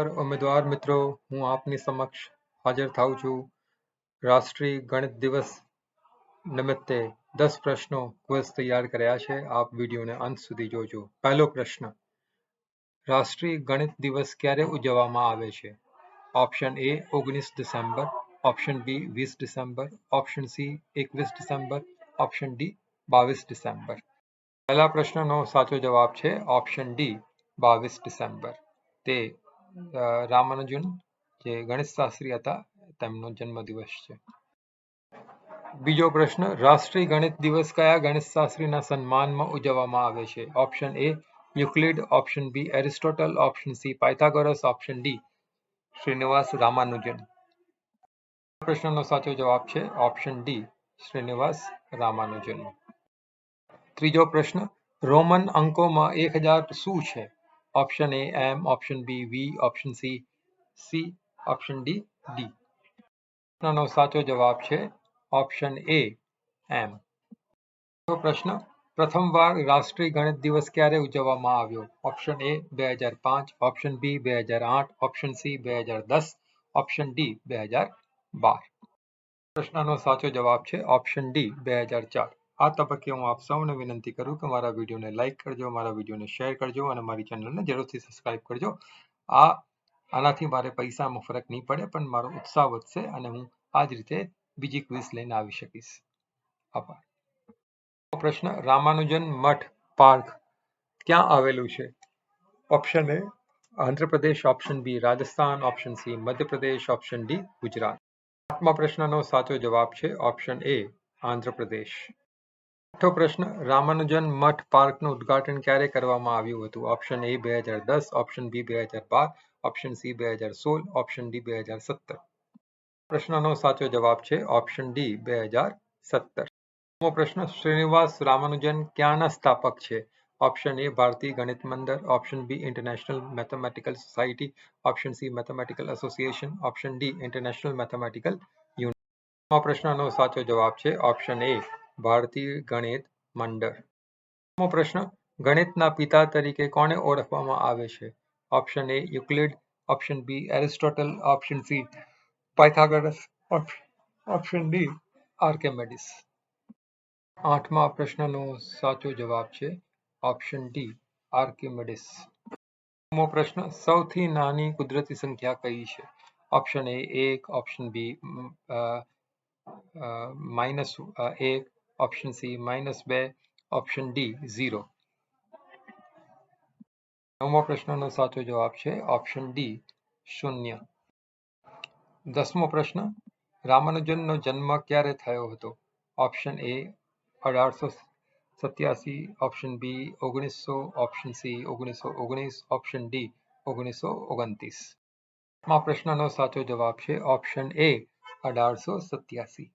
ઉમેદવાર મિત્રો, હું આપની સમક્ષ હાજર થાઉં છું. રાષ્ટ્રીય ગણિત દિવસ નિમિત્તે 10 પ્રશ્નો ક્વિઝ તૈયાર કર્યા છે. આપ વિડીયોને અંત સુધી જોજો. પહેલો પ્રશ્ન: રાષ્ટ્રીય ગણિત દિવસ ક્યારે ઉજવવામાં આવે છે? Option A 19 December, option B 20 December, option C 21 December, option D 22 December. પહેલા પ્રશ્નનો સાચો જવાબ છે ઓપ્શન ડી 22 ડિસેમ્બર. તે રામાનુજન જે ગણિતશાસ્ત્રી હતા તેમનો જન્મદિવસ છે. બીજો પ્રશ્ન: રાષ્ટ્રીય ગણિત દિવસ કયા ગણિતશાસ્ત્રીના સન્માનમાં ઉજવવામાં આવે છે? Option A Euclid, option B Aristotle, option C Pythagoras, option D Srinivasa Ramanujan. પ્રશ્નનો સાચો જવાબ છે ઓપ્શન ડી શ્રીનિવાસ રામાનુજન. ત્રીજો પ્રશ્ન: રોમન અંકોમાં 1000 શું છે? Option A M, option B V, option C, option D D. પ્રશ્નનો સાચો જવાબ છે ઓપ્શન એ એમ. પ્રશ્ન: પ્રથમવાર રાષ્ટ્રીય ગણિત દિવસ ક્યારે ઉજવવામાં આવ્યો? Option A 2005, option B 2008, option C 2010, option D 2012. પ્રશ્નનો સાચો જવાબ છે ઓપ્શન ડી 2004. આ તબક્કે હું આપ સૌને વિનંતી કરું કે મારા વિડીયોને લાઇક કરજો, મારા વિડીયોને શેર કરજો અને મારી ચેનલને જરૂરથી સબસ્ક્રાઇબ કરજો. આનાથી મારે પૈસામાં ફરક નહીં પડે, પણ મારો ઉત્સાહ વધશે અને હું આ જ રીતે બીજી ક્વિઝ લઈને આવી શકીશ. આભાર. પ્રશ્ન: રામાનુજન મઠ પાર્ક ક્યાં આવેલું છે? Option A Andhra Pradesh, option B Rajasthan, option C Madhya Pradesh, option D Gujarat. આઠમા પ્રશ્નનો સાચો જવાબ છે ઓપ્શન એ આંધ્રપ્રદેશ. છઠ્ઠો પ્રશ્ન: રામાનુજન મઠ પાર્કનું ઉદ્ઘાટન ક્યારે કરવામાં આવ્યું હતું? Option A 2010, option B 2012, option C 2016, option D 2017. પ્રશ્નનો સાચો જવાબ છે ઓપ્શન ડી 2017. નવમો પ્રશ્ન: શ્રીનિવાસ રામાનુજન ક્યાંના સ્થાપક છે? ઓપ્શન એ ભારતીય ગણિત મંડળ, option B international mathematical society, option C mathematical association, option D international mathematical union. પ્રશ્નનો સાચો જવાબ છે ઓપ્શન એ ભારતીય ગણિત મંડળ. નવમો પ્રશ્ન: ગણિતના પિતા તરીકે કોને ઓળખવામાં આવે છે? Option A Euclid, option B Aristotle, option C Pythagoras, option D Archimedes. આઠમા પ્રશ્નનો સાચો જવાબ છે ઓપ્શન ડી આર્કિમેડિસ. નવમો પ્રશ્ન: સૌથી નાની કુદરતી સંખ્યા કઈ છે? Option A 1, option B -1, option C -2, option D 0. નવમો પ્રશ્નનો સાચો જવાબ છે ઓપ્શન ડી 0. 10મો પ્રશ્ન: રામાનુજનનો જન્મ ક્યારે થયો હતો? Option A 1887, option B 1900, option C 1919, option D 1929. પ્રશ્નનો સાચો જવાબ છે ઓપ્શન એ 1887.